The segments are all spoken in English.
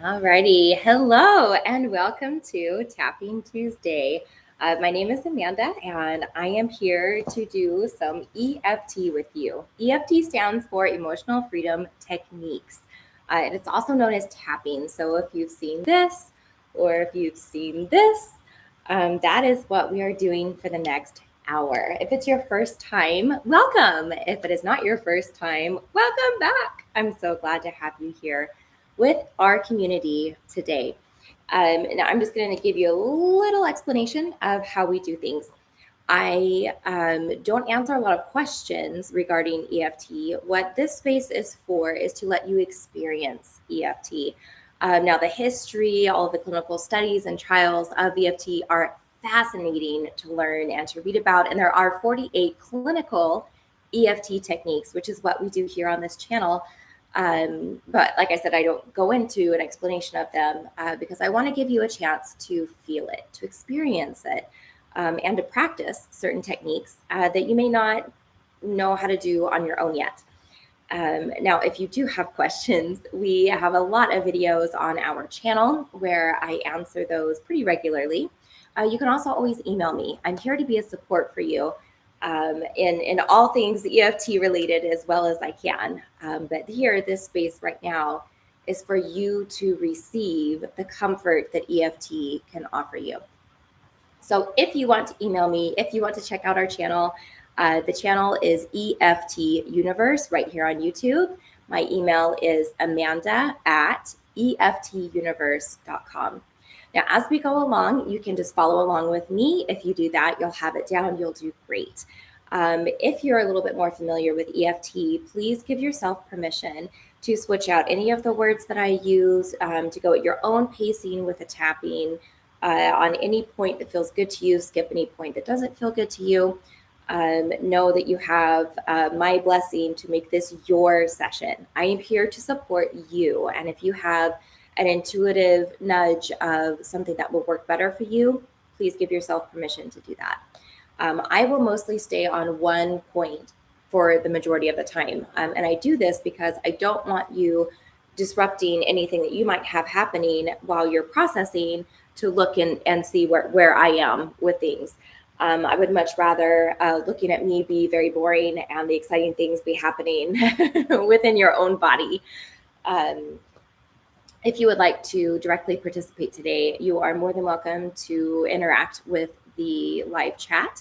Alrighty, hello and welcome to Tapping Tuesday. My name is Amanda and I am here to do some EFT with you. EFT stands for Emotional Freedom Techniques, and it's also known as tapping. So if you've seen this or if you've seen this, that is what we are doing for the next hour. If it's your first time, welcome. If it is not your first time, welcome back. I'm so glad to have you here with our community today. And I'm just going to give you a little explanation of how we do things. I don't answer a lot of questions regarding EFT. What this space is for is to let you experience EFT. Now, the history, all of the clinical studies and trials of EFT are fascinating to learn and to read about. And there are 48 clinical EFT techniques, which is what we do here on this channel. But like I said, I don't go into an explanation of them because I want to give you a chance to feel it, to experience it, and to practice certain techniques that you may not know how to do on your own yet. Now, if you do have questions, we have a lot of videos on our channel where I answer those pretty regularly. You can also always email me. I'm here to be a support for you in all things EFT related as well as I can. But here, this space right now is for you to receive the comfort that EFT can offer you. So if you want to email me, if you want to check out our channel, the channel is EFT Universe right here on YouTube. My email is amanda@eftuniverse.com. Now, as we go along, you can just follow along with me. If you do that, you'll have it down. You'll do great. If you're a little bit more familiar with EFT, please give yourself permission to switch out any of the words that I use, to go at your own pacing with the tapping. On any point that feels good to you, skip any point that doesn't feel good to you. Know that you have my blessing to make this your session. I am here to support you. And if you have an intuitive nudge of something that will work better for you, please give yourself permission to do that. I will mostly stay on one point for the majority of the time. And I do this because I don't want you disrupting anything that you might have happening while you're processing to look and see where I am with things. I would much rather looking at me be very boring and the exciting things be happening within your own body. If you would like to directly participate today, you are more than welcome to interact with the live chat.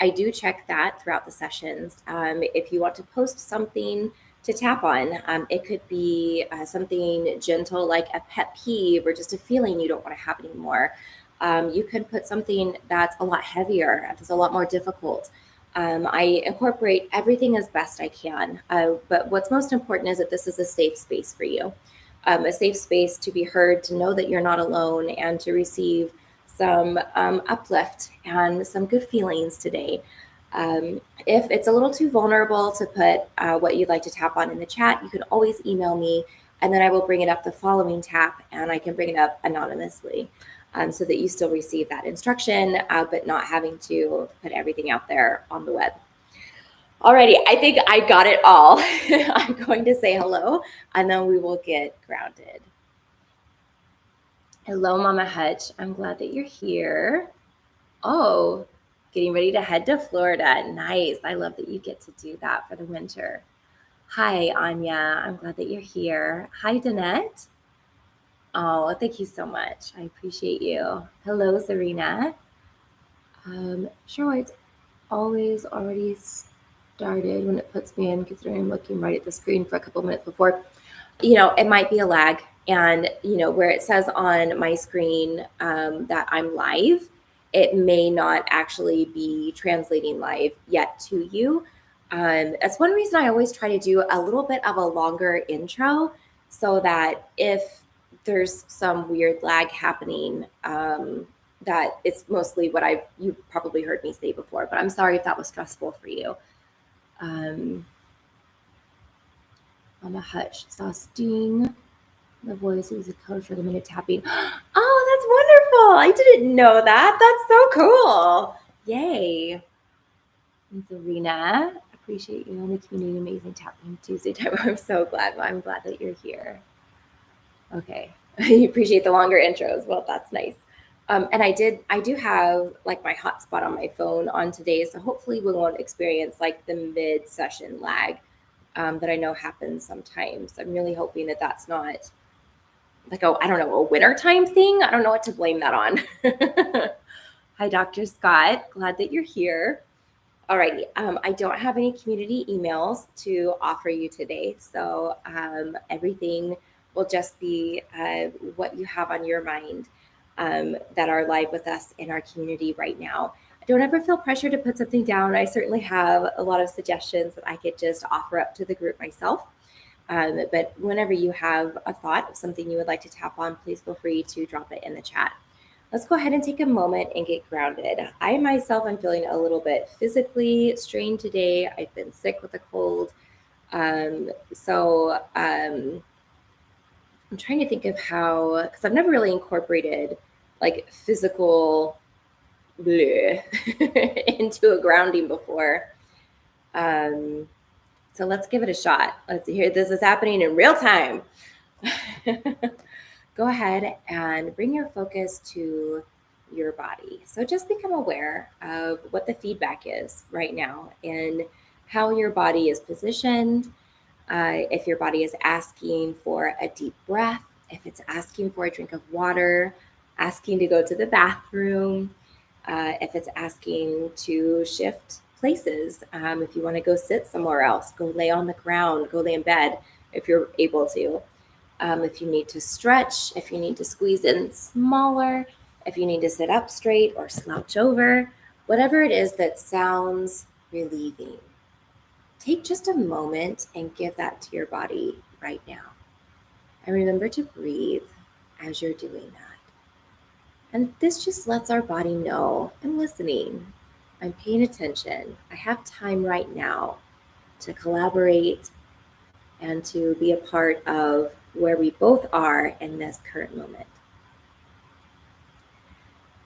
I do check that throughout the sessions. If you want to post something to tap on, it could be something gentle like a pet peeve or just a feeling you don't want to have anymore. You can put something that's a lot heavier, that's a lot more difficult. I incorporate everything as best I can. But what's most important is that this is a safe space for you. A safe space to be heard, to know that you're not alone, and to receive some uplift and some good feelings today. If it's a little too vulnerable to put what you'd like to tap on in the chat, you can always email me, and then I will bring it up the following tap, and I can bring it up anonymously so that you still receive that instruction, but not having to put everything out there on the web. Alrighty, I think I got it all. I'm going to say hello, and then we will get grounded. Hello, Mama Hutch. I'm glad that you're here. Oh, getting ready to head to Florida. Nice. I love that you get to do that for the winter. Hi, Anya. I'm glad that you're here. Hi, Danette. Oh, thank you so much. I appreciate you. Hello, Serena. Sure, it's always already started when it puts me in, considering I'm looking right at the screen for a couple minutes before. It might be a lag. And, where it says on my screen that I'm live, it may not actually be translating live yet to you. That's one reason I always try to do a little bit of a longer intro so that if there's some weird lag happening, that it's mostly what you've probably heard me say before, but I'm sorry if that was stressful for you. Mama Hutch saw Sting. The voice was a coach for the minute tapping. Oh, that's wonderful. I didn't know that. That's so cool. Yay. And Serena, appreciate you and the community amazing tapping Tuesday time. I'm so glad. I'm glad that you're here. Okay. You appreciate the longer intros. Well, that's nice. And I do have like my hotspot on my phone on today. So hopefully we won't experience like the mid session lag that I know happens sometimes. I'm really hoping that that's not like I don't know, a winter time thing. I don't know what to blame that on. Hi, Dr. Scott. Glad that you're here. Alrighty, I don't have any community emails to offer you today, so everything will just be what you have on your mind that are live with us in our community right now. Don't ever feel pressure to put something down. I certainly have a lot of suggestions that I could just offer up to the group myself. But whenever you have a thought of something you would like to tap on, please feel free to drop it in the chat. Let's go ahead and take a moment and get grounded. I myself am feeling a little bit physically strained today. I've been sick with a cold. So I'm trying to think of how, because I've never really incorporated like physical bleh, into a grounding before. So let's give it a shot. Let's hear this is happening in real time. Go ahead and bring your focus to your body. So just become aware of what the feedback is right now and how your body is positioned. If your body is asking for a deep breath, if it's asking for a drink of water, asking to go to the bathroom, if it's asking to shift places, if you want to go sit somewhere else, go lay on the ground, go lay in bed if you're able to. If you need to stretch, if you need to squeeze in smaller, if you need to sit up straight or slouch over, whatever it is that sounds relieving. Take just a moment and give that to your body right now. And remember to breathe as you're doing that. And this just lets our body know I'm listening, I'm paying attention, I have time right now to collaborate and to be a part of where we both are in this current moment.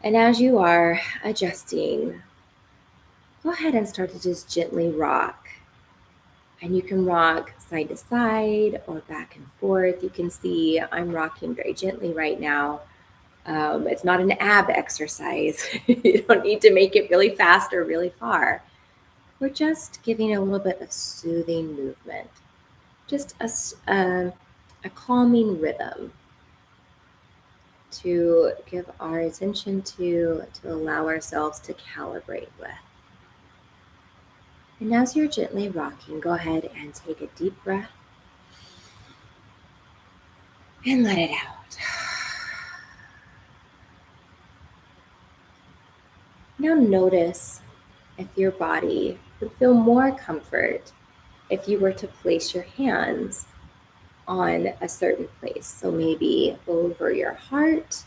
And as you are adjusting, go ahead and start to just gently rock. And you can rock side to side or back and forth. You can see I'm rocking very gently right now. It's not an ab exercise. You don't need to make it really fast or really far. We're just giving a little bit of soothing movement, just a calming rhythm to give our attention to allow ourselves to calibrate with. And as you're gently rocking, go ahead and take a deep breath and let it out. Now notice if your body would feel more comfort if you were to place your hands on a certain place. So maybe over your heart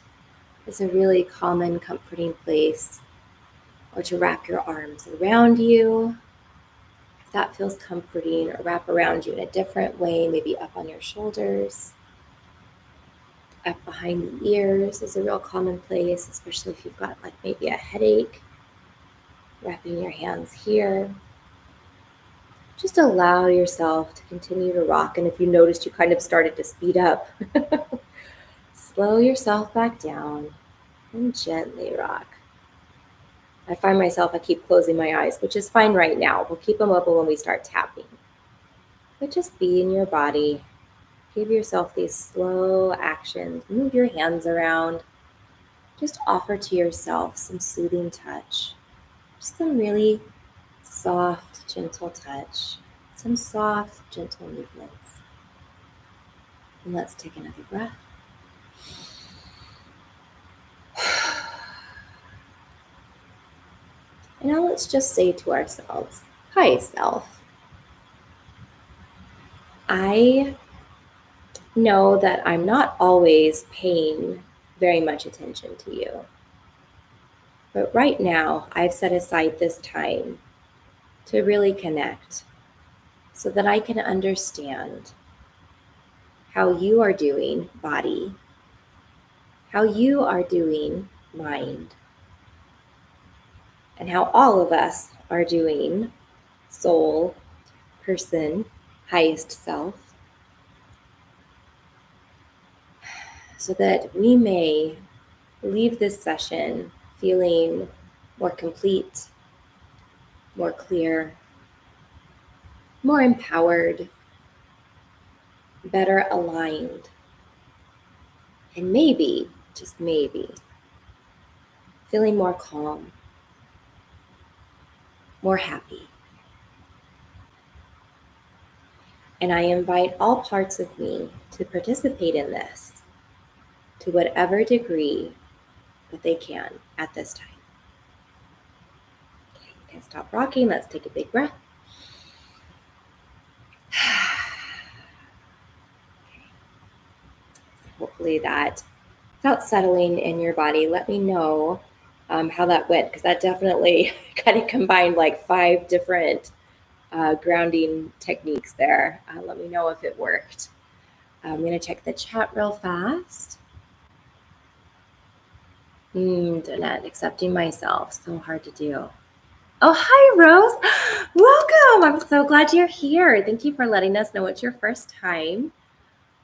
is a really common, comforting place, or to wrap your arms around you. If that feels comforting, or wrap around you in a different way, maybe up on your shoulders. Up behind the ears is a real common place, especially if you've got like maybe a headache. Wrapping your hands here. Just allow yourself to continue to rock. And if you noticed you kind of started to speed up, slow yourself back down and gently rock. I find myself, I keep closing my eyes, which is fine right now. We'll keep them open when we start tapping. But just be in your body. Give yourself these slow actions. Move your hands around. Just offer to yourself some soothing touch. Just some really soft, gentle touch. Some soft, gentle movements. And let's take another breath. And now let's just say to ourselves, hi, self. I know that I'm not always paying very much attention to you. But right now, I've set aside this time to really connect so that I can understand how you are doing, body, how you are doing, mind, and how all of us are doing, soul, person, highest self. so that we may leave this session feeling more complete, more clear, more empowered, better aligned, and maybe, just maybe, feeling more calm, more happy. And I invite all parts of me to participate in this to whatever degree that they can at this time. Okay, you can stop rocking. Let's take a big breath. Hopefully that felt settling in your body. Let me know how that went, because that definitely kind of combined like 5 different grounding techniques there. Let me know if it worked. I'm going to check the chat real fast. Donette, accepting myself. So hard to do. Oh, hi, Rose. Welcome. I'm so glad you're here. Thank you for letting us know it's your first time.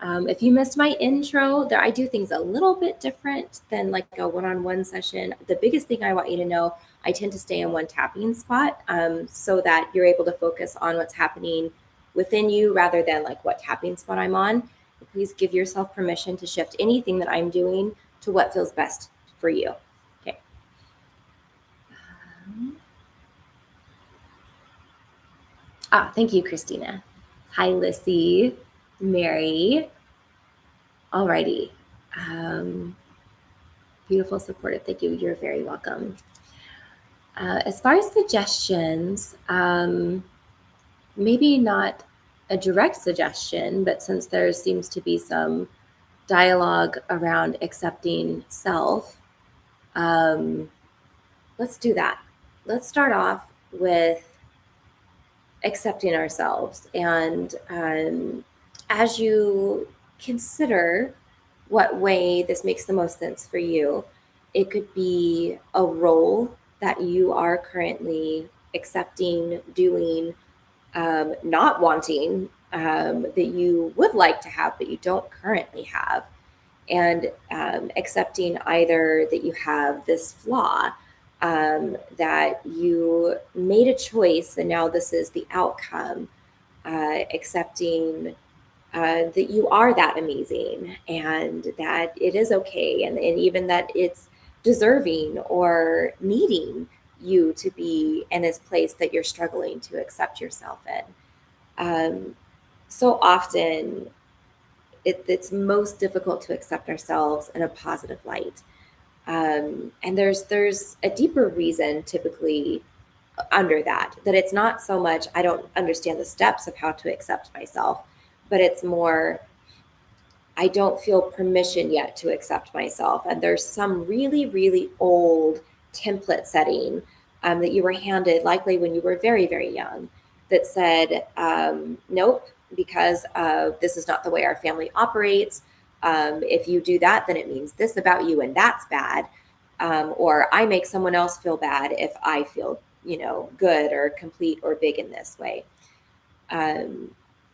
If you missed my intro, I do things a little bit different than like a one-on-one session. The biggest thing I want you to know, I tend to stay in one tapping spot so that you're able to focus on what's happening within you rather than like what tapping spot I'm on. Please give yourself permission to shift anything that I'm doing to what feels best for you. Okay. Thank you, Christina. Hi, Lissy, Mary. Alrighty. Beautiful, supportive. Thank you. You're very welcome. As far as suggestions, maybe not a direct suggestion, but since there seems to be some dialogue around accepting self, let's do that. Let's start off with accepting ourselves. And as you consider what way this makes the most sense for you, it could be a role that you are currently accepting, doing, not wanting, that you would like to have, but you don't currently have. And accepting either that you have this flaw, that you made a choice and now this is the outcome, accepting that you are that amazing and that it is okay, and even that it's deserving or needing you to be in this place that you're struggling to accept yourself in. So often it's most difficult to accept ourselves in a positive light. And there's a deeper reason typically under that it's not so much I don't understand the steps of how to accept myself, but it's more I don't feel permission yet to accept myself. And there's some really, really old template setting that you were handed, likely when you were very, very young, that said, nope, because this is not the way our family operates. If you do that, then it means this about you, and that's bad. Or I make someone else feel bad if I feel, good or complete or big in this way.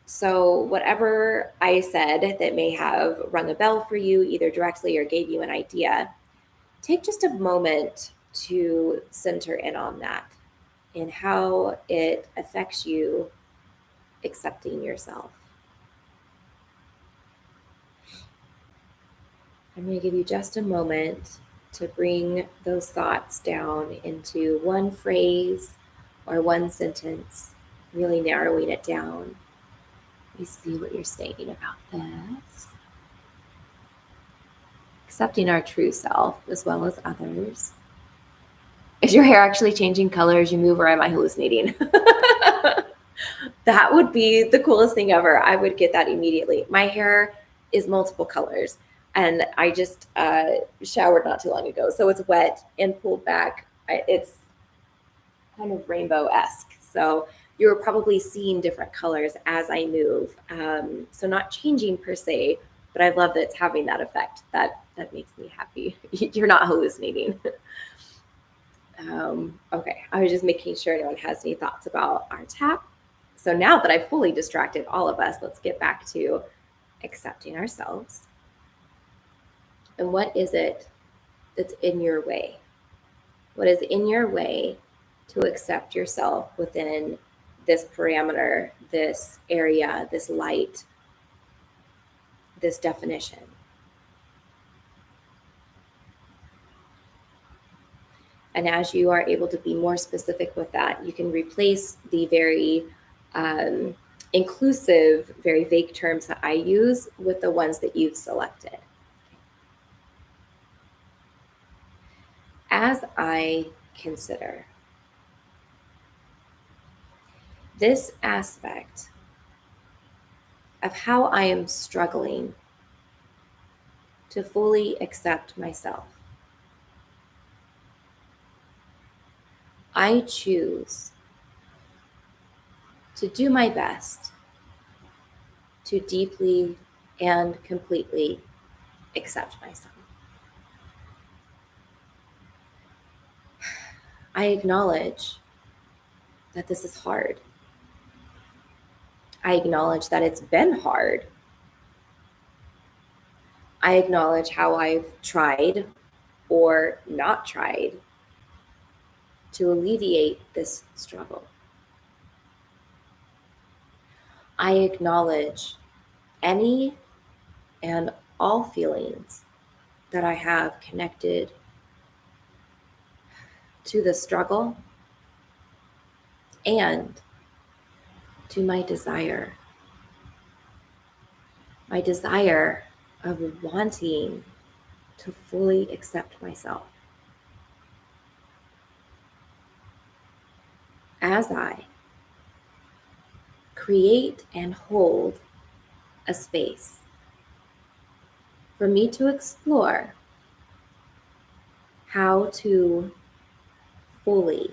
So whatever I said that may have rung a bell for you, either directly or gave you an idea, take just a moment to center in on that and how it affects you accepting yourself. I'm going to give you just a moment to bring those thoughts down into one phrase or one sentence, really narrowing it down. You see what you're saying about this. Accepting our true self as well as others. Is your hair actually changing color as you move, or am I hallucinating? That would be the coolest thing ever. I would get that immediately. My hair is multiple colors, and I just showered not too long ago. So it's wet and pulled back. It's kind of rainbow-esque. So you're probably seeing different colors as I move. So not changing per se, but I love that it's having that effect. That makes me happy. You're not hallucinating. Okay, I was just making sure no one has any thoughts about our tap. So now that I've fully distracted all of us, let's get back to accepting ourselves. And what is it that's in your way? What is in your way to accept yourself within this parameter, this area, this light, this definition? And as you are able to be more specific with that, you can replace the very inclusive, very vague terms that I use with the ones that you've selected. As I consider this aspect of how I am struggling to fully accept myself, I choose to do my best to deeply and completely accept myself. I acknowledge that this is hard. I acknowledge that it's been hard. I acknowledge how I've tried or not tried to alleviate this struggle. I acknowledge any and all feelings that I have connected to the struggle and to my desire of wanting to fully accept myself. As I create and hold a space for me to explore how to fully,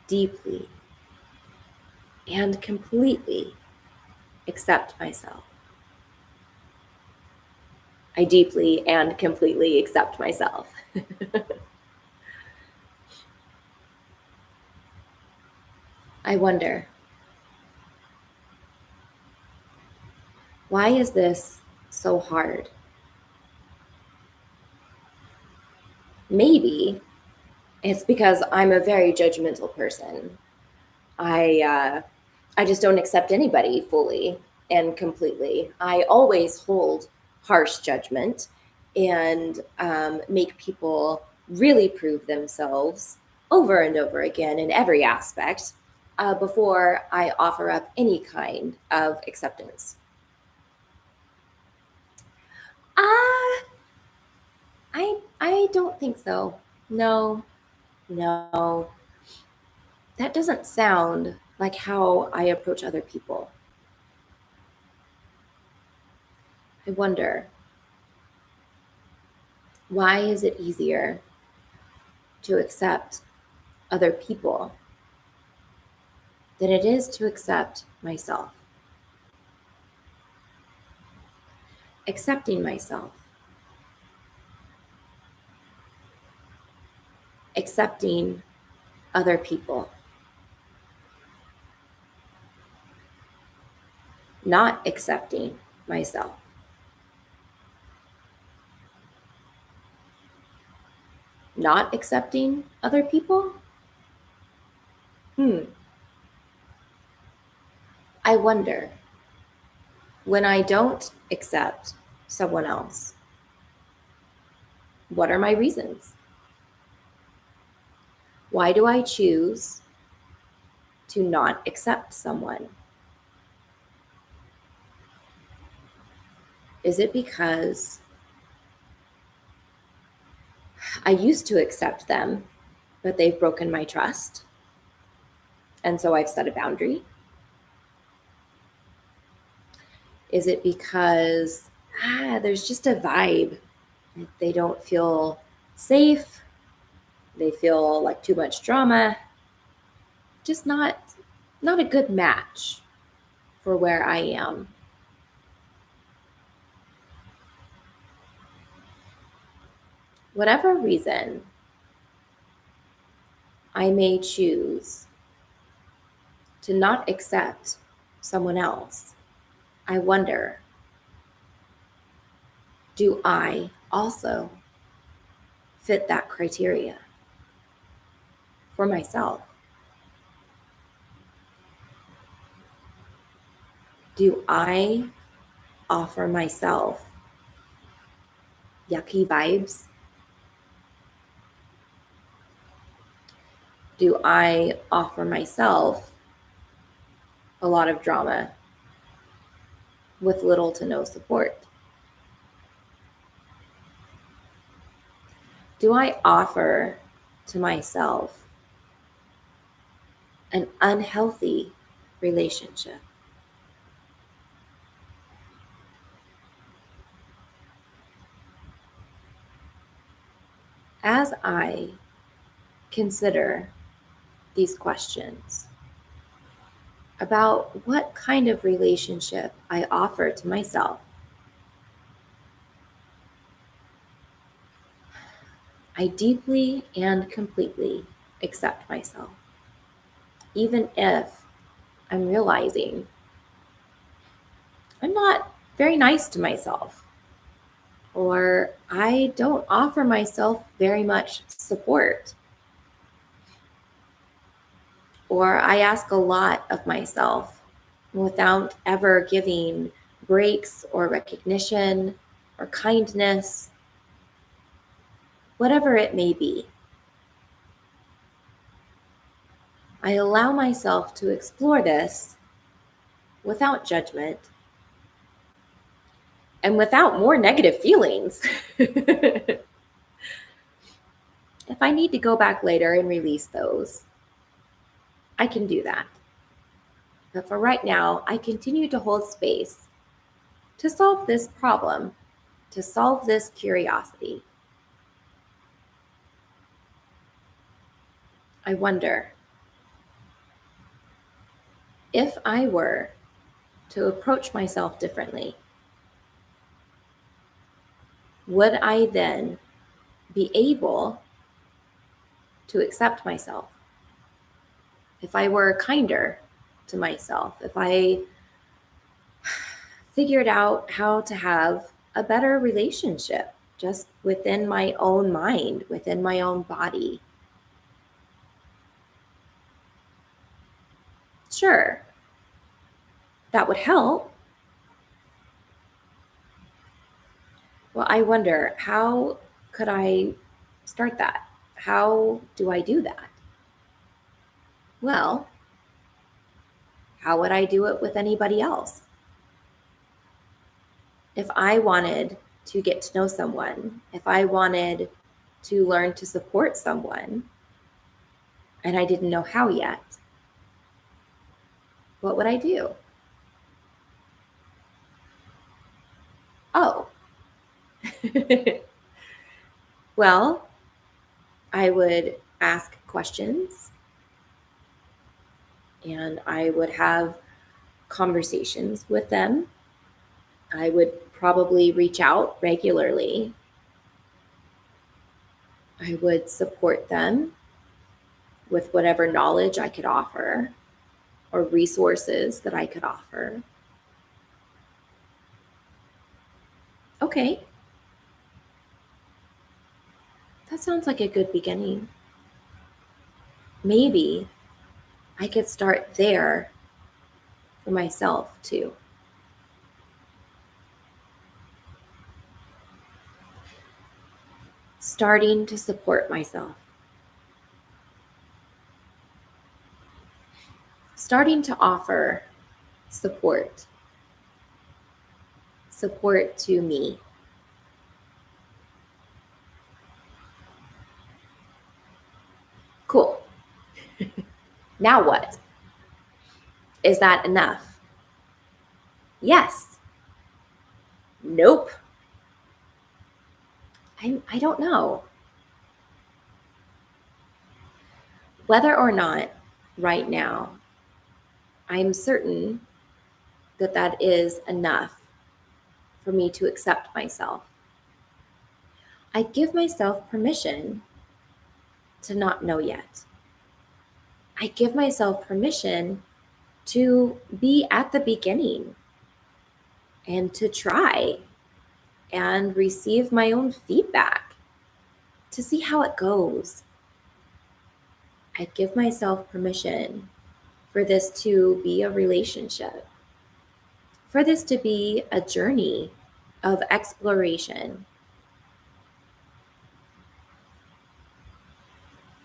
deeply, and completely accept myself. I deeply and completely accept myself. I wonder, why is this so hard? Maybe it's because I'm a very judgmental person. I just don't accept anybody fully and completely. I always hold harsh judgment and make people really prove themselves over and over again in every aspect before I offer up any kind of acceptance. Uh, I don't think so. No, no. That doesn't sound like how I approach other people. I wonder, why is it easier to accept other people than it is to accept myself? Accepting myself, accepting other people, not accepting myself. Not accepting other people? Hmm. I wonder, when I don't accept someone else, what are my reasons? Why do I choose to not accept someone? Is it because I used to accept them, but they've broken my trust? And so I've set a boundary? Is it because there's just a vibe? They don't feel safe. They feel like too much drama. Just not a good match for where I am. Whatever reason I may choose to not accept someone else, I wonder, Do I also fit that criteria for myself? Do I offer myself yucky vibes? Do I offer myself a lot of drama with little to no support? Do I offer to myself an unhealthy relationship? As I consider these questions about what kind of relationship I offer to myself, I deeply and completely accept myself, even if I'm realizing I'm not very nice to myself, or I don't offer myself very much support, or I ask a lot of myself without ever giving breaks or recognition or kindness, whatever it may be. I allow myself to explore this without judgment and without more negative feelings. If I need to go back later and release those, I can do that. But for right now, I continue to hold space to solve this problem, to solve this curiosity. I wonder if I were to approach myself differently, would I then be able to accept myself? If I were kinder to myself, if I figured out how to have a better relationship just within my own mind, within my own body. Sure, that would help. Well, I wonder, how could I start that? How do I do that? Well, how would I do it with anybody else? If I wanted to get to know someone, if I wanted to learn to support someone, and I didn't know how yet, what would I do? Oh, well, I would ask questions and I would have conversations with them. I would probably reach out regularly. I would support them with whatever knowledge I could offer or resources that I could offer. Okay, that sounds like a good beginning. Maybe I could start there for myself too. Starting to support myself. Starting to offer support. Support to me. Cool. Now what? Is that enough? Yes. Nope. I don't know. Whether or not right now, I'm certain that that is enough for me to accept myself. I give myself permission to not know yet. I give myself permission to be at the beginning and to try and receive my own feedback to see how it goes. I give myself permission for this to be a relationship, for this to be a journey of exploration.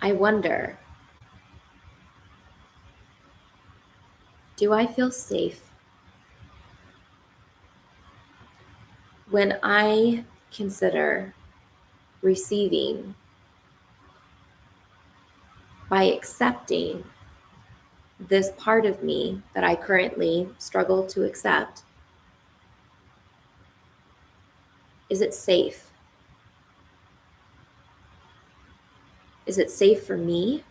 I wonder, do I feel safe when I consider receiving by accepting this part of me that I currently struggle to accept? Is it safe? Is it safe for me?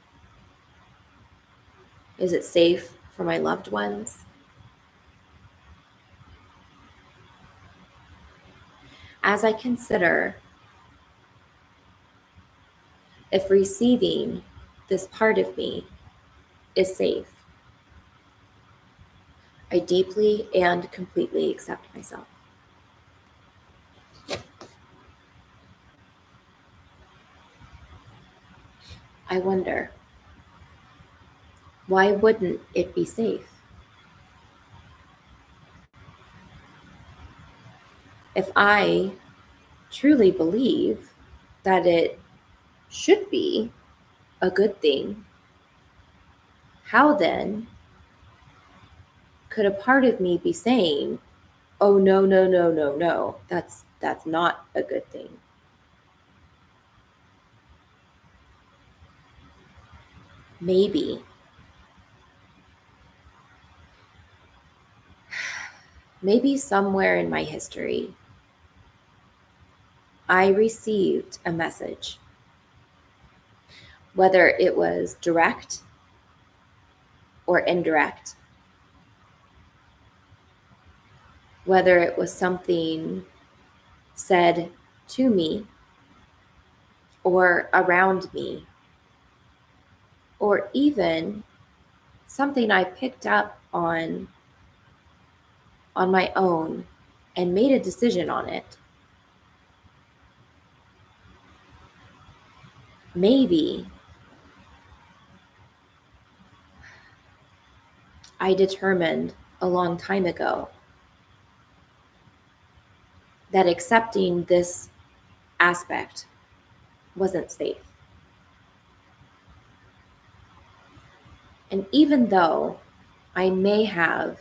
Is it safe for my loved ones? As I consider if receiving this part of me is safe, I deeply and completely accept myself. I wonder, why wouldn't it be safe? If I truly believe that it should be a good thing, how then could a part of me be saying, oh, no, no, no, no, no, that's not a good thing? Maybe somewhere in my history, I received a message, whether it was direct or indirect, whether it was something said to me or around me, or even something I picked up on my own and made a decision on it. Maybe I determined a long time ago that accepting this aspect wasn't safe. And even though I may have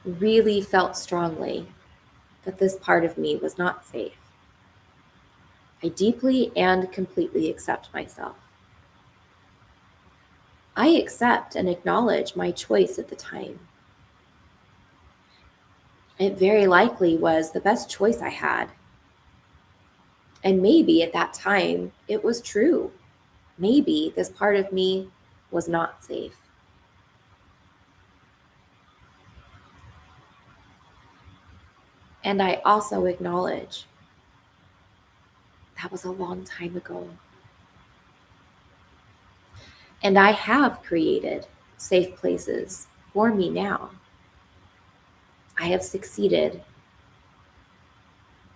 really felt strongly that this part of me was not safe, I deeply and completely accept myself. I accept and acknowledge my choice at the time. It very likely was the best choice I had. And maybe at that time it was true. Maybe this part of me was not safe. And I also acknowledge that was a long time ago. And I have created safe places for me now. I have succeeded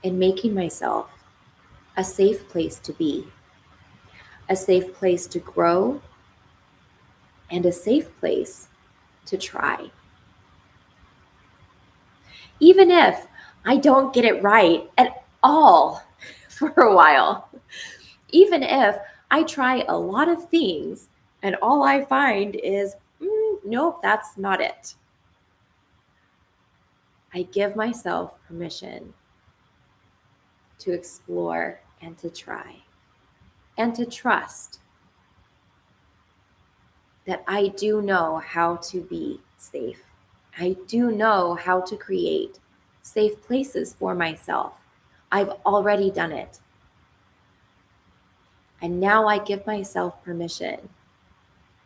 in making myself a safe place to be, a safe place to grow, and a safe place to try. Even if I don't get it right at all for a while, even if I try a lot of things and all I find is, nope, that's not it. I give myself permission to explore and to try and to trust that I do know how to be safe. I do know how to create safe places for myself. I've already done it. And now I give myself permission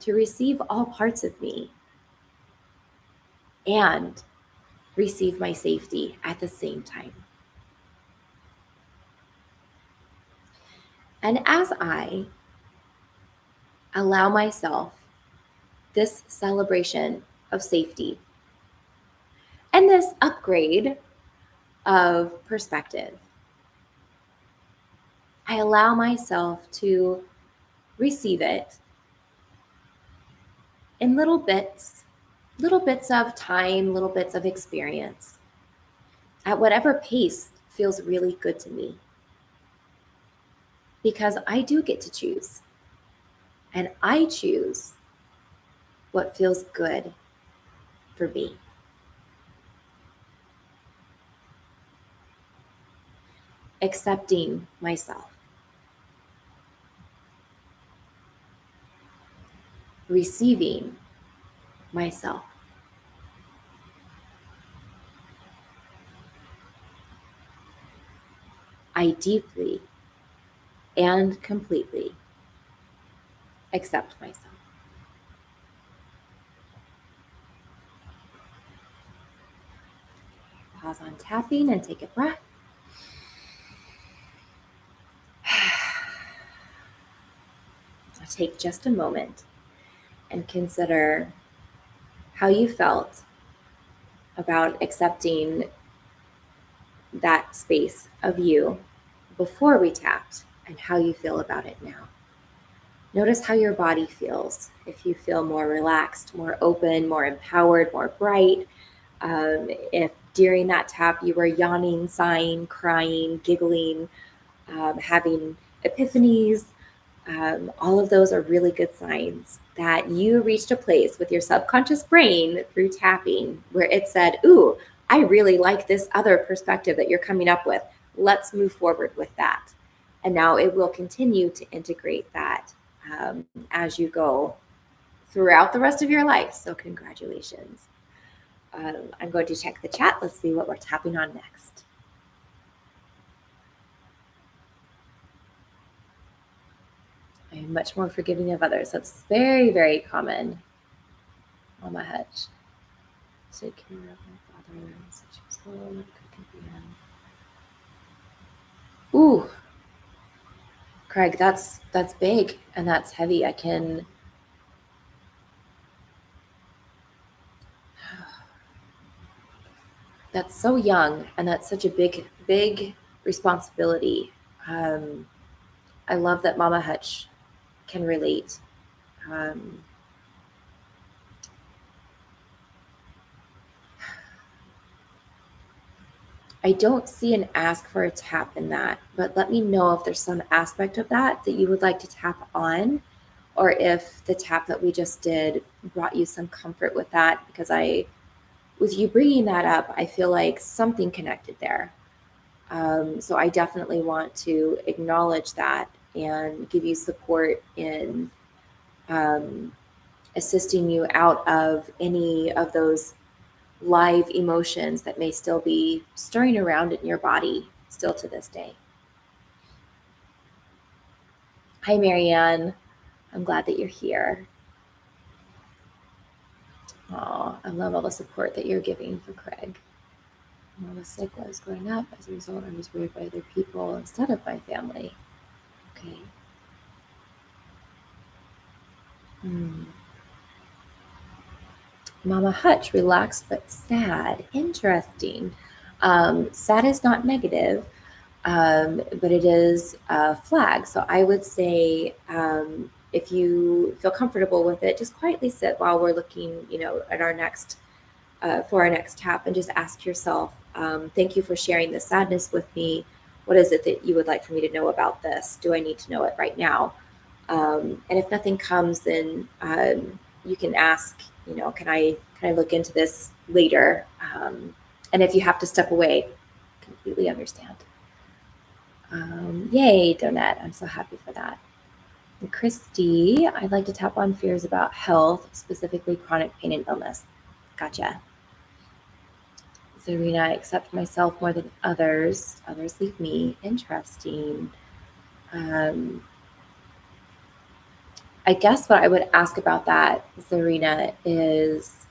to receive all parts of me and receive my safety at the same time. And as I allow myself this celebration of safety and this upgrade of perspective. I allow myself to receive it in little bits of time, little bits of experience, at whatever pace feels really good to me. Because I do get to choose, and I choose what feels good for me. Accepting myself, receiving myself. I deeply and completely accept myself. Pause on tapping and take a breath. Take just a moment and consider how you felt about accepting that space of you before we tapped and how you feel about it now. Notice how your body feels. If you feel more relaxed, more open, more empowered, more bright. If during that tap you were yawning, sighing, crying, giggling, having epiphanies, all of those are really good signs that you reached a place with your subconscious brain through tapping where it said, ooh, I really like this other perspective that you're coming up with. Let's move forward with that. And now it will continue to integrate that as you go throughout the rest of your life. So congratulations. I'm going to check the chat. Let's see what we're tapping on next. I am much more forgiving of others. That's very, very common. Mama Hutch. Take care of my father. Such a soul. Ooh, Craig, that's big and that's heavy. That's so young and that's such a big responsibility. I love that Mama Hutch can relate. I don't see an ask for a tap in that, but let me know if there's some aspect of that you would like to tap on, or if the tap that we just did brought you some comfort with that, because with you bringing that up, I feel like something connected there. So I definitely want to acknowledge that and give you support in assisting you out of any of those live emotions that may still be stirring around in your body still to this day. Hi, Marianne. I'm glad that you're here. Oh, I love all the support that you're giving for Craig. When I was sick while I was growing up, as a result, I was raised by other people instead of my family. Okay. Mama Hutch, relaxed but sad. Interesting. Sad is not negative, but it is a flag. So I would say if you feel comfortable with it, just quietly sit while we're looking, at our next for our next tap, and just ask yourself, thank you for sharing the sadness with me. What is it that you would like for me to know about this? Do I need to know it right now? And if nothing comes, then you can ask, can I look into this later? And if you have to step away, completely understand. Yay, Donette. I'm so happy for that. And Christy, I'd like to tap on fears about health, specifically chronic pain and illness. Gotcha. Zarina, I accept myself more than others. Others leave me. Interesting. I guess what I would ask about that, Zarina, is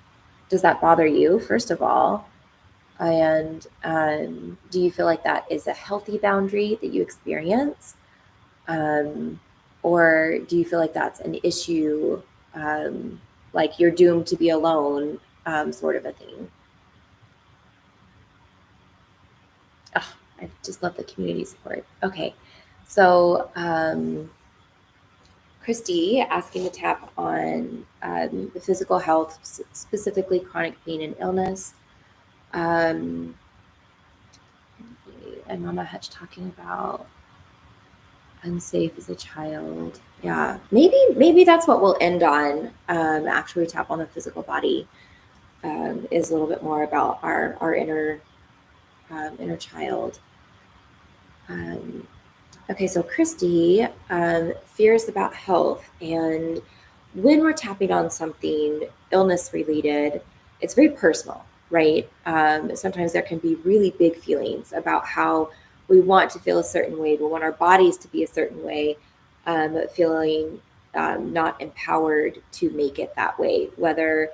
does that bother you, first of all? And do you feel like that is a healthy boundary that you experience? Or do you feel like that's an issue, like you're doomed to be alone, sort of a thing? I just love the community support. Okay, so Christy asking to tap on the physical health, specifically chronic pain and illness. And Mama Hutch talking about unsafe as a child. Yeah, maybe that's what we'll end on after we tap on the physical body. Is a little bit more about our inner child. Okay, so Christy fears about health, and when we're tapping on something illness related, it's very personal, right? Sometimes there can be really big feelings about how we want to feel a certain way. We want our bodies to be a certain way, feeling not empowered to make it that way, whether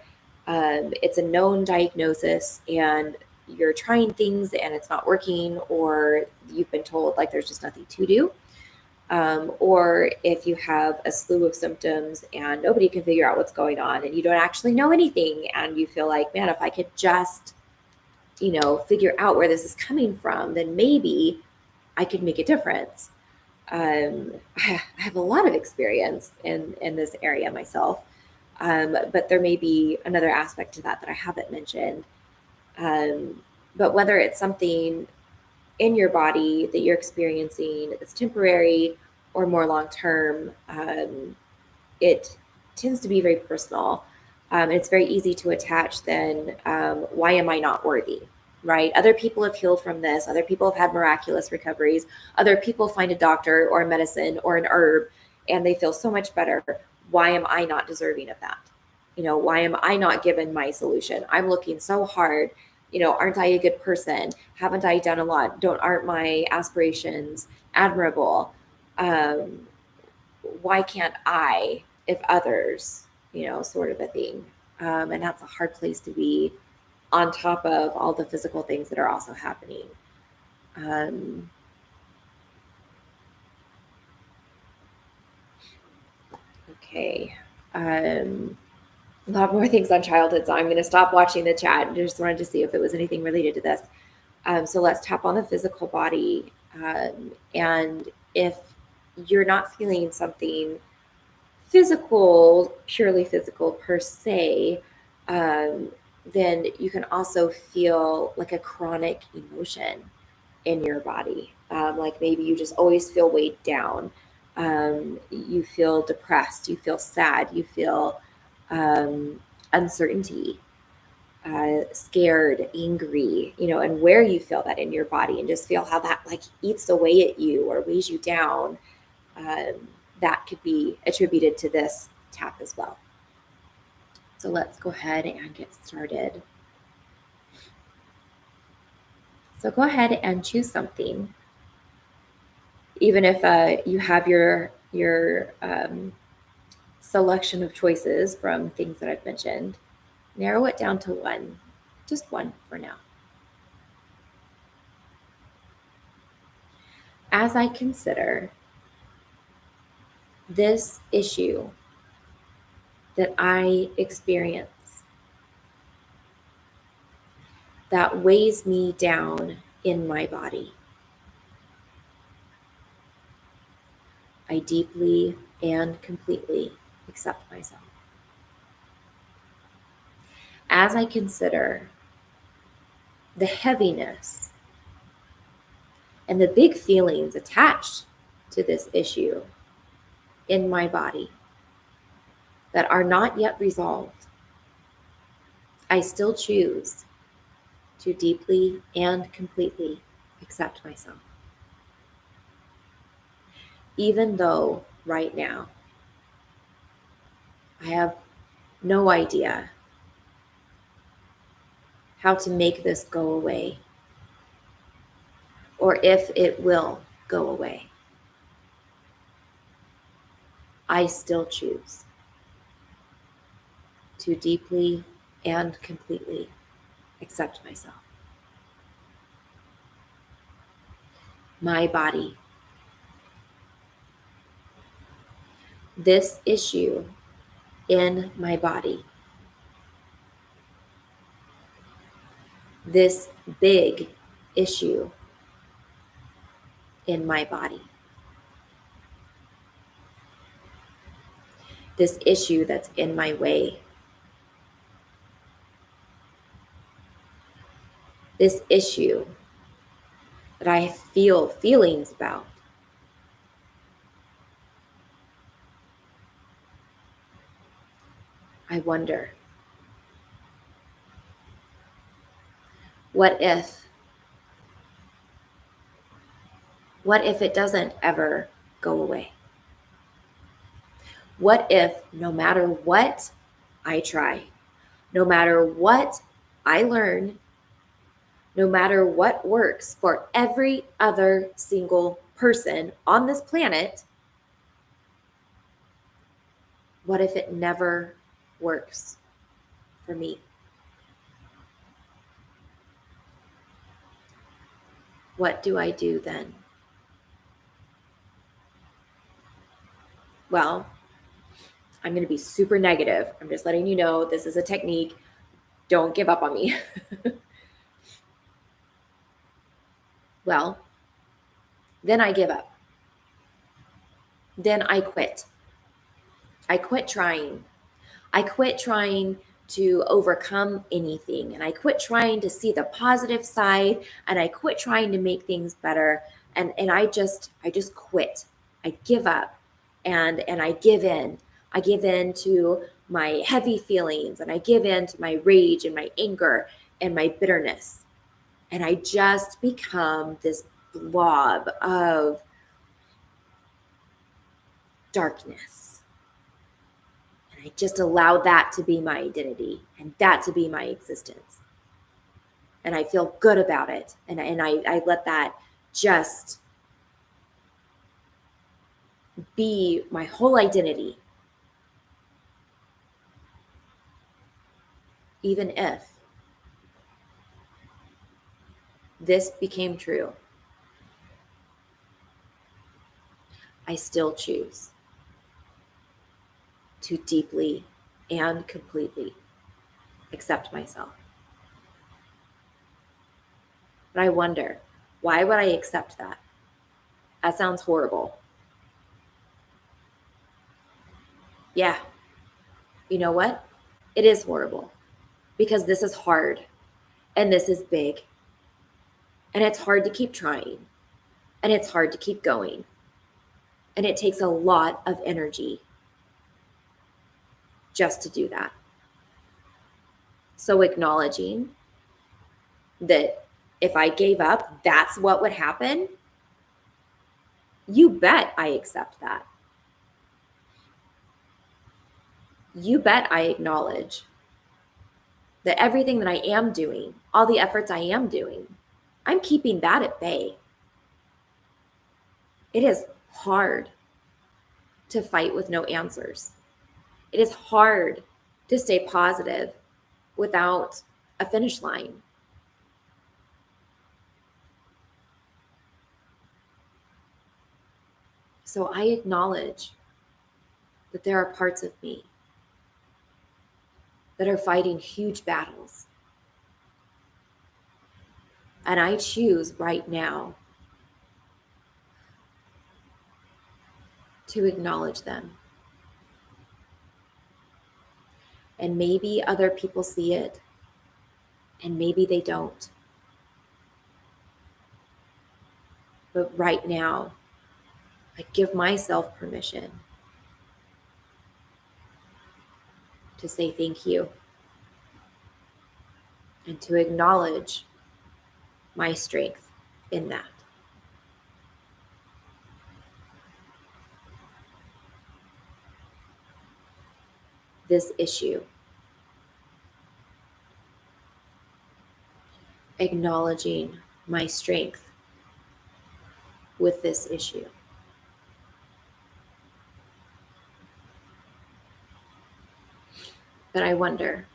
it's a known diagnosis and you're trying things and it's not working, or you've been told like there's just nothing to do. Or if you have a slew of symptoms and nobody can figure out what's going on and you don't actually know anything and you feel like, man, if I could just, figure out where this is coming from, then maybe I could make a difference. I have a lot of experience in this area myself, but there may be another aspect to that I haven't mentioned. But whether it's something in your body that you're experiencing that's temporary or more long term, it tends to be very personal. It's very easy to attach then, why am I not worthy? Right? Other people have healed from this. Other people have had miraculous recoveries. Other people find a doctor or a medicine or an herb and they feel so much better. Why am I not deserving of that? Why am I not given my solution? I'm looking so hard. Aren't I a good person? Haven't I done a lot? Aren't my aspirations admirable? Why can't I if others, sort of a thing. And that's a hard place to be on top of all the physical things that are also happening. Okay. A lot more things on childhood, so I'm going to stop watching the chat. I just wanted to see if it was anything related to this. So let's tap on the physical body. And if you're not feeling something physical, purely physical per se, then you can also feel like a chronic emotion in your body. Like maybe you just always feel weighed down. You feel depressed. You feel sad. You feel uncertainty, scared, angry, and where you feel that in your body, and just feel how that like eats away at you or weighs you down. That could be attributed to this tap as well. So let's go ahead and get started. So go ahead and choose something. Even if you have your selection of choices from things that I've mentioned, narrow it down to one, just one for now. As I consider this issue that I experience that weighs me down in my body, I deeply and completely accept myself. As I consider the heaviness and the big feelings attached to this issue in my body that are not yet resolved, I still choose to deeply and completely accept myself. Even though right now I have no idea how to make this go away or if it will go away, I still choose to deeply and completely accept myself. My body. This issue in my body. This big issue in my body. This issue that's in my way. This issue that I feel feelings about. I wonder, what if it doesn't ever go away? What if no matter what I try, no matter what I learn, no matter what works for every other single person on this planet, what if it never works for me? What do I do then? Well, I'm going to be super negative. I'm just letting you know this is a technique. Don't give up on me. Well, then I give up. Then I quit. I quit trying. I quit trying to overcome anything, and I quit trying to see the positive side, and I quit trying to make things better, and I just quit. I give up, and I give in. I give in to my heavy feelings, and I give in to my rage and my anger and my bitterness, and I just become this blob of darkness. I just allow that to be my identity and that to be my existence. And I feel good about it. And I let that just be my whole identity. Even if this became true, I still choose to deeply and completely accept myself. But I wonder, why would I accept that? That sounds horrible. Yeah. You know what? It is horrible because this is hard and this is big. And it's hard to keep trying. And it's hard to keep going. And it takes a lot of energy just to do that. So acknowledging that if I gave up, that's what would happen. You bet I accept that. You bet I acknowledge that everything that I am doing, all the efforts I am doing, I'm keeping that at bay. It is hard to fight with no answers. It is hard to stay positive without a finish line. So I acknowledge that there are parts of me that are fighting huge battles. And I choose right now to acknowledge them. And maybe other people see it, and maybe they don't. But right now, I give myself permission to say thank you and to acknowledge my strength in that. This issue, acknowledging my strength with this issue. But I wonder,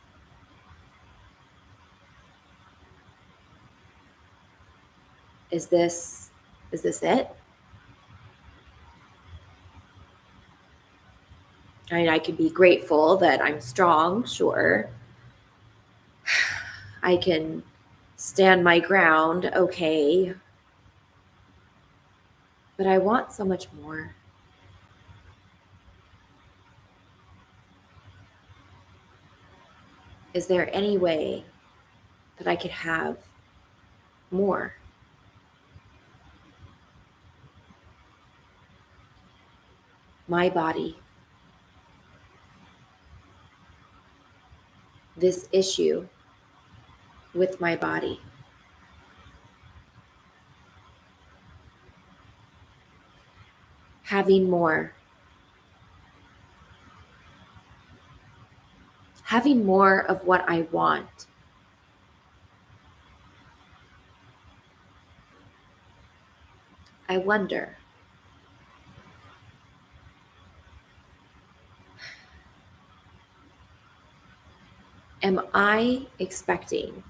is this it? I mean, I could be grateful that I'm strong, sure. I can stand my ground, okay. But I want so much more. Is there any way that I could have more? My body, this issue with my body, having more of what I want. I wonder, am I expecting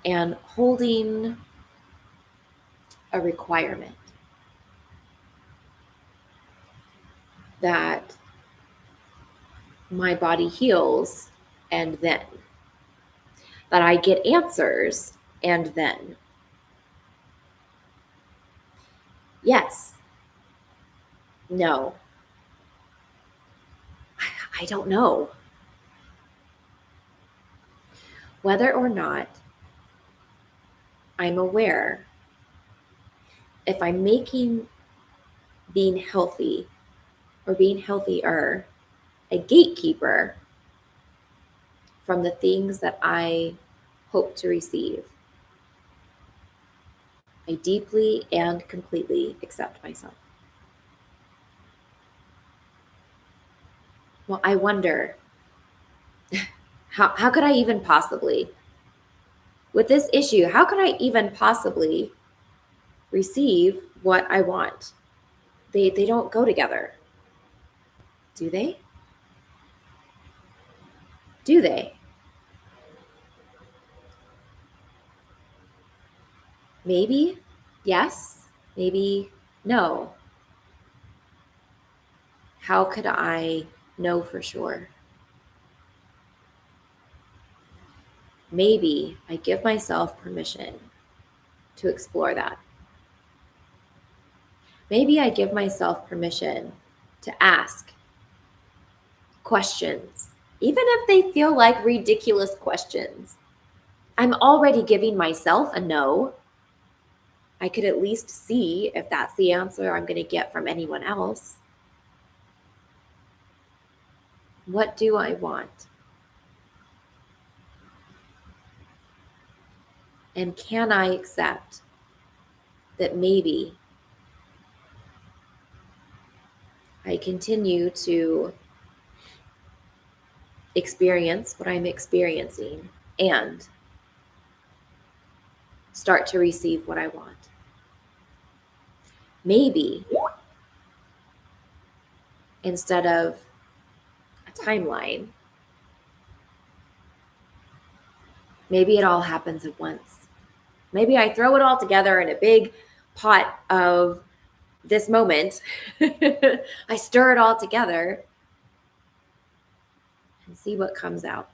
and holding a requirement that my body heals and then, that I get answers and then? Yes. No. I don't know. Whether or not I'm aware, if I'm making being healthy or being healthier a gatekeeper from the things that I hope to receive, I deeply and completely accept myself. Well, I wonder, how could I even possibly, with this issue, how could I even possibly receive what I want? They don't go together. Do they? Do they? Maybe yes, maybe no. How could I know for sure? Maybe I give myself permission to explore that. Maybe I give myself permission to ask questions, even if they feel like ridiculous questions. I'm already giving myself a no. I could at least see if that's the answer I'm going to get from anyone else. What do I want? And can I accept that maybe I continue to experience what I'm experiencing and start to receive what I want? Maybe instead of a timeline, maybe it all happens at once. Maybe I throw it all together in a big pot of this moment. I stir it all together and see what comes out.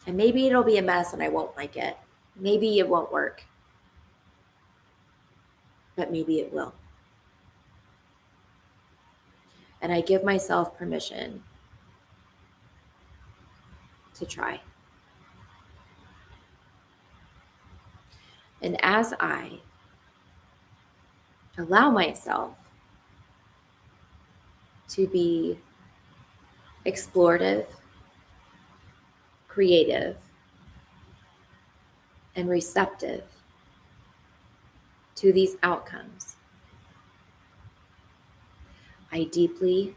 And maybe it'll be a mess and I won't like it. Maybe it won't work. But maybe it will. And I give myself permission to try. And as I allow myself to be explorative, creative, and receptive to these outcomes, I deeply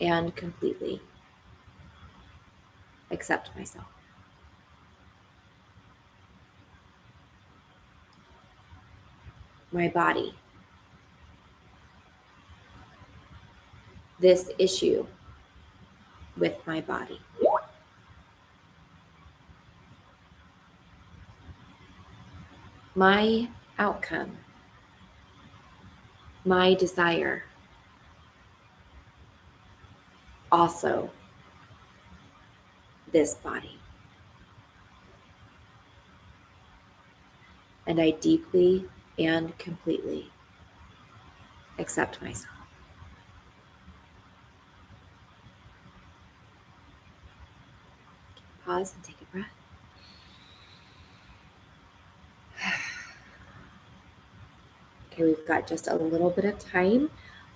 and completely accept myself. My body, this issue with my body, my outcome, my desire, also this body. and I deeply and completely accept myself. Pause and take a breath. Okay, we've got just a little bit of time.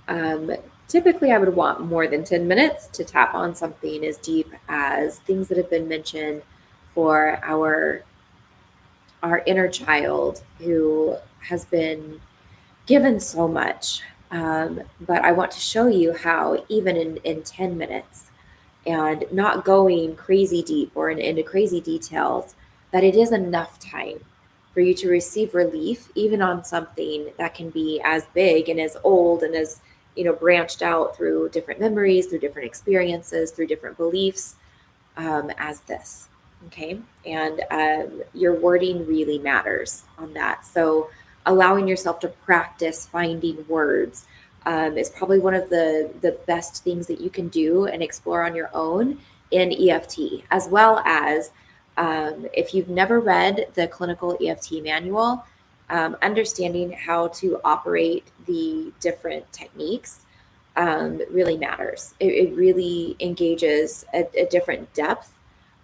Um, Typically, I would want more than 10 minutes to tap on something as deep as things that have been mentioned for our inner child who has been given so much. But I want to show you how even in 10 minutes and not going crazy deep or into crazy details, that it is enough time for you to receive relief, even on something that can be as big and as old and as, branched out through different memories, through different experiences, through different beliefs, as this. Okay. And your wording really matters on that. So allowing yourself to practice finding words is probably one of the best things that you can do and explore on your own in EFT, as well as if you've never read the clinical EFT manual, understanding how to operate the different techniques really matters. It really engages a different depth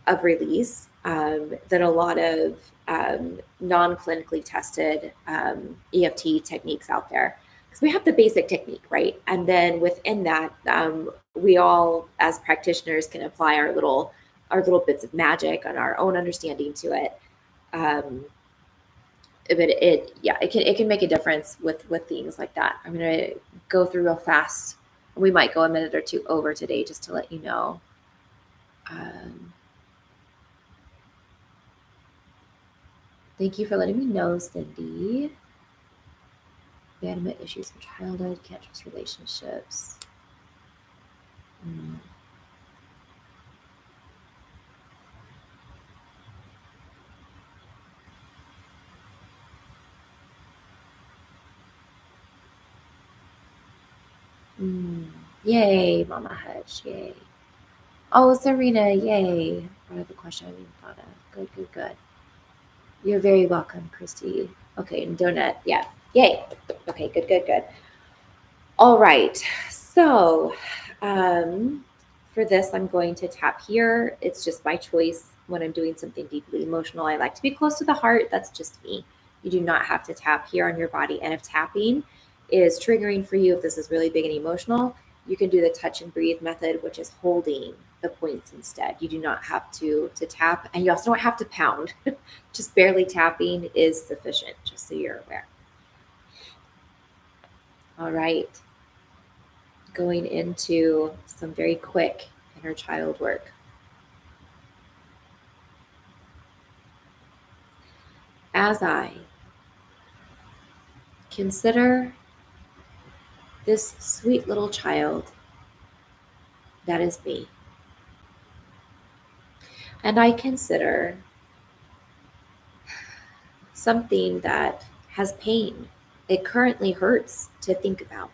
of release than a lot of non-clinically tested EFT techniques out there. Because we have the basic technique, right? And then within that, we all, as practitioners, can apply our little bits of magic and our own understanding to it. Um, but it can make a difference with things like that. I'm gonna go through real fast. We might go a minute or two over today, just to let you know. Thank you for letting me know, Cindy. Abandonment issues from childhood, can't trust relationships. Yay, Mama Hutch, yay. Oh, Serena, yay. What other question I haven't even thought of? Good. You're very welcome, Christy. Okay, and Donut, yeah, yay. Okay, good. All right, so for this, I'm going to tap here. It's just my choice when I'm doing something deeply emotional. I like to be close to the heart. That's just me. You do not have to tap here on your body. And if tapping is triggering for you, if this is really big and emotional, you can do the touch and breathe method, which is holding the points instead. You do not have to tap, and you also don't have to pound. Just barely tapping is sufficient, just so you're aware. All right. Going into some very quick inner child work. As I consider this sweet little child that is me, and I consider something that has pain, it currently hurts to think about.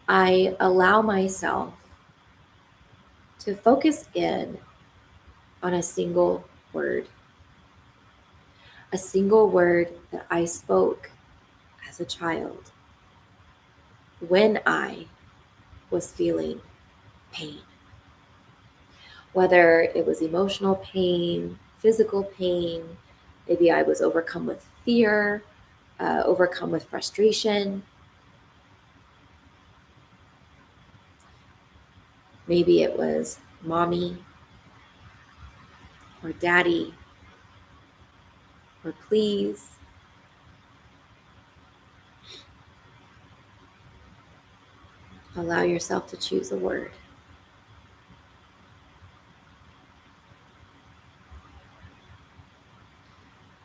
I allow myself to focus in on a single word that I spoke as a child when I was feeling pain. Whether it was emotional pain, physical pain, maybe I was overcome with fear, overcome with frustration. Maybe it was mommy or daddy or please. Allow yourself to choose a word.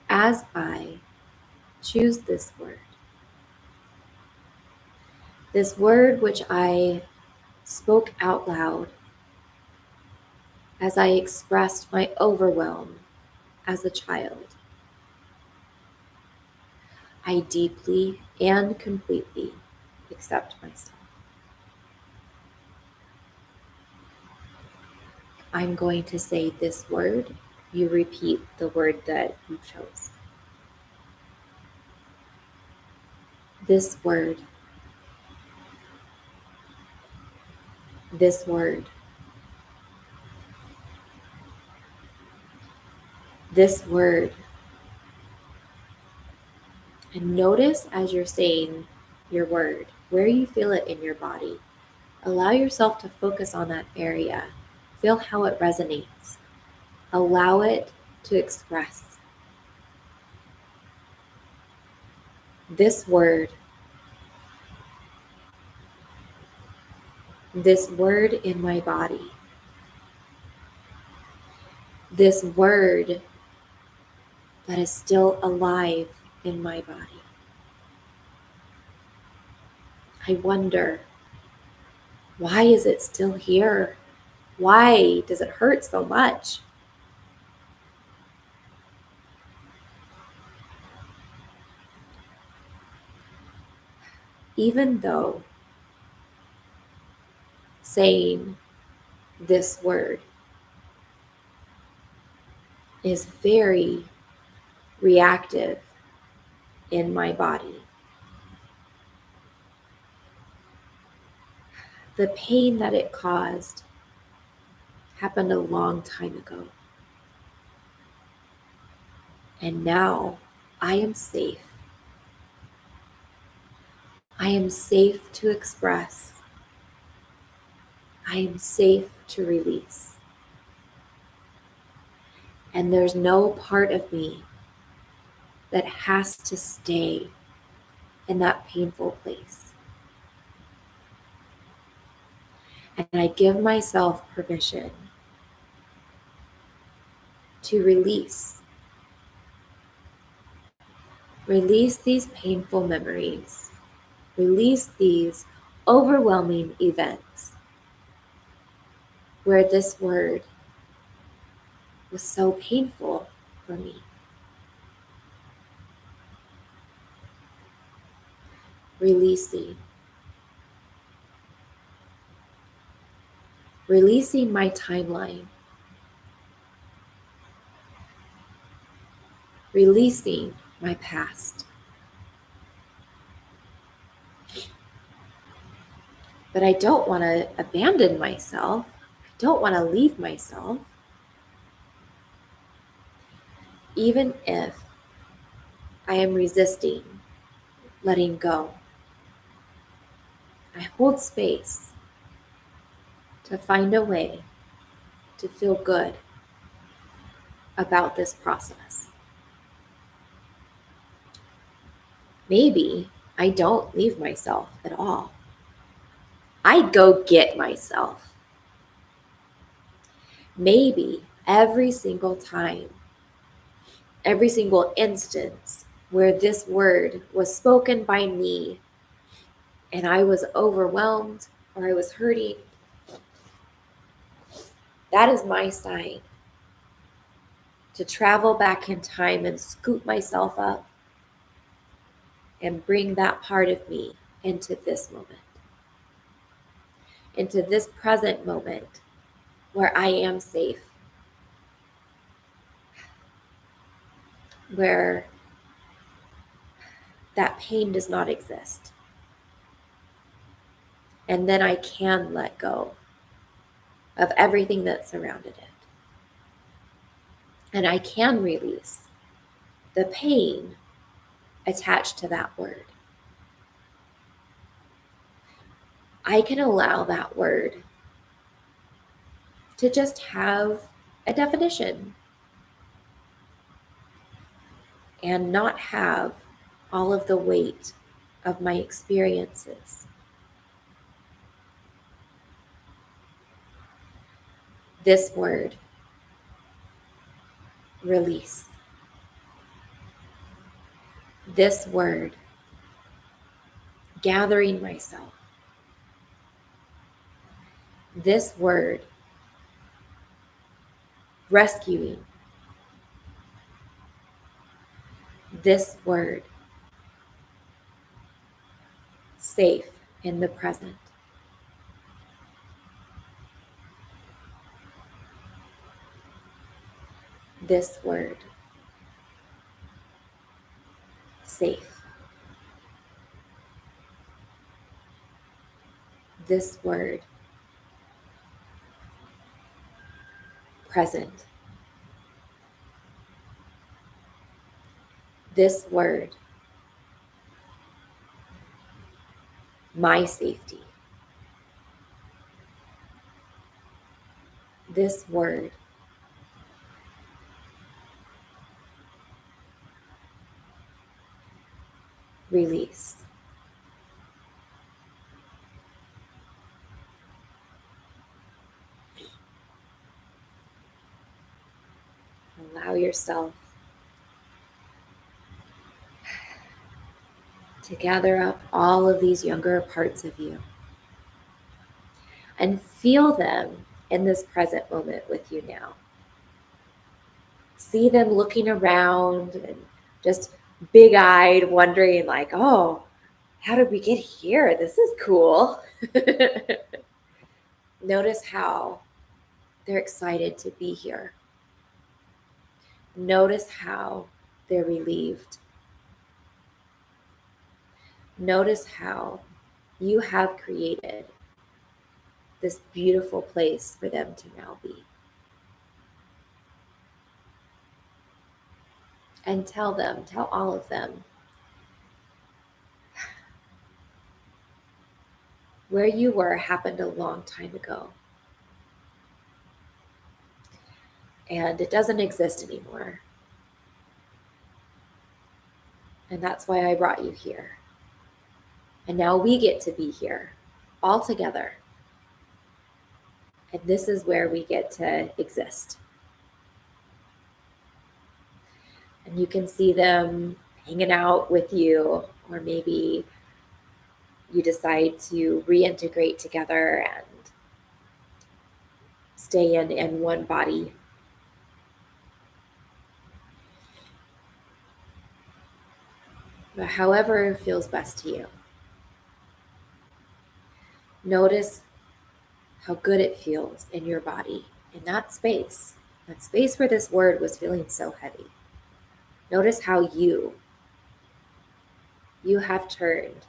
As I choose this word which I spoke out loud as I expressed my overwhelm as a child, I deeply and completely accept myself. I'm going to say this word you repeat the word that you chose. This word. This word. This word. And notice as you're saying your word, where you feel it in your body. Allow yourself to focus on that area. Feel how it resonates. Allow it to express. This word. This word in my body. This word that is still alive in my body. I wonder, why is it still here? Why does it hurt so much? Even though saying this word is very reactive in my body, the pain that it caused happened a long time ago. And now I am safe. I am safe to express. I am safe to release. And there's no part of me that has to stay in that painful place. And I give myself permission to release. Release these painful memories. Release these overwhelming events where this word was so painful for me. Releasing. Releasing my timeline. Releasing my past. But I don't want to abandon myself. I don't want to leave myself. Even if I am resisting letting go, I hold space to find a way to feel good about this process. Maybe I don't leave myself at all. I go get myself. Maybe every single time, every single instance where this word was spoken by me and I was overwhelmed or I was hurting, that is my sign to travel back in time and scoop myself up and bring that part of me into this moment, into this present moment where I am safe, where that pain does not exist. And then I can let go of everything that surrounded it. And I can release the pain attached to that word. I can allow that word to just have a definition and not have all of the weight of my experiences. This word, release. This word, gathering myself. This word, rescuing. This word, safe in the present. this word, safe. This word, present. This word, my safety. This word, release. Allow yourself to gather up all of these younger parts of you and feel them in this present moment with you now. See them looking around and just big-eyed, wondering like, oh, how did we get here? This is cool. Notice how they're excited to be here. Notice how they're relieved. Notice how you have created this beautiful place for them to now be. And tell all of them, where you were happened a long time ago. And it doesn't exist anymore. And that's why I brought you here. And now we get to be here all together. And this is where we get to exist. And you can see them hanging out with you, or maybe you decide to reintegrate together and stay in one body. But however feels best to you. Notice how good it feels in your body, in that space where this word was feeling so heavy. Notice how you have turned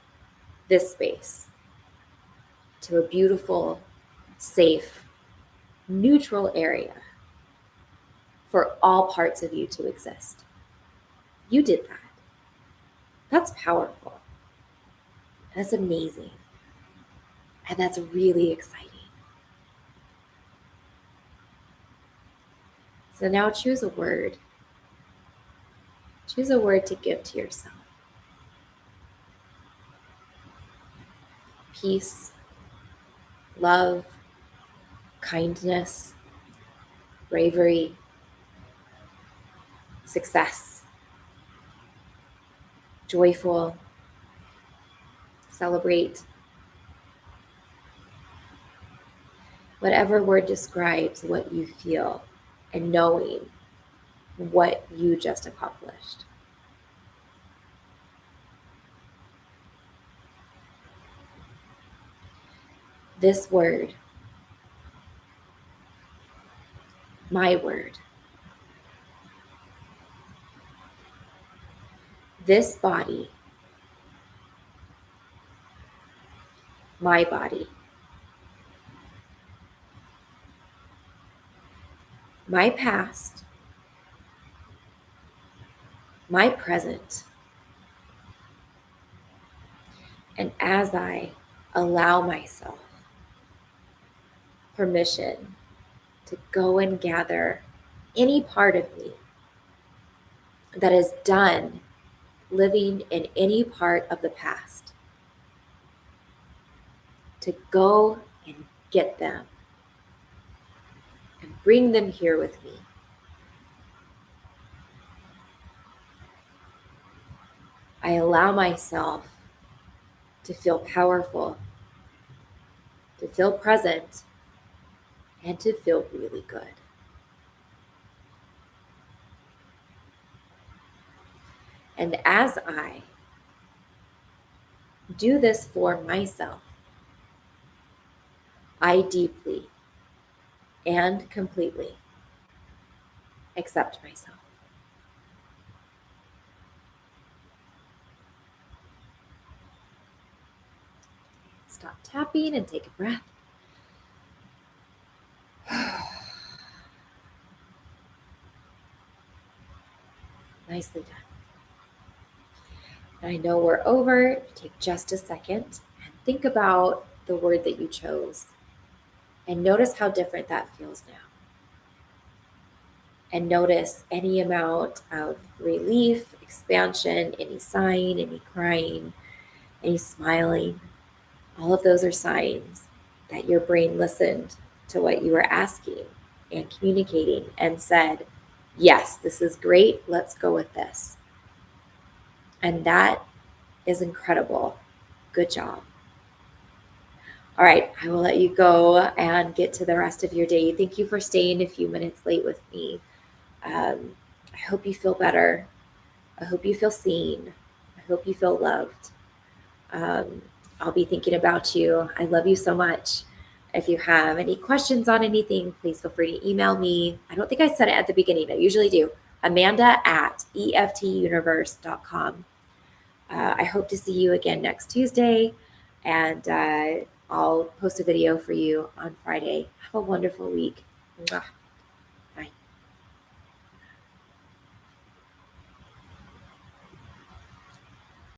this space to a beautiful, safe, neutral area for all parts of you to exist. You did that. That's powerful. That's amazing. And that's really exciting. So now choose a word. Choose a word to give to yourself. Peace, love, kindness, bravery, success, joyful, celebrate. Whatever word describes what you feel and knowing what you just accomplished. This word, my word. This body, my body. My past, my present. And as I allow myself permission to go and gather any part of me that is done living in any part of the past, to go and get them and bring them here with me. I allow myself to feel powerful, to feel present, and to feel really good. And as I do this for myself, I deeply and completely accept myself. Stop tapping and take a breath. Nicely done. And I know we're over. Take just a second and think about the word that you chose. And notice how different that feels now. And notice any amount of relief, expansion, any sighing, any crying, any smiling. All of those are signs that your brain listened to what you were asking and communicating and said, yes, this is great. Let's go with this. And that is incredible. Good job. All right, I will let you go and get to the rest of your day. Thank you for staying a few minutes late with me. I hope you feel better. I hope you feel seen. I hope you feel loved. I'll be thinking about you. I love you so much. If you have any questions on anything, please feel free to email me. I don't think I said it at the beginning. I usually do. Amanda@EFTuniverse.com. I hope to see you again next Tuesday, and I'll post a video for you on Friday. Have a wonderful week. Mwah.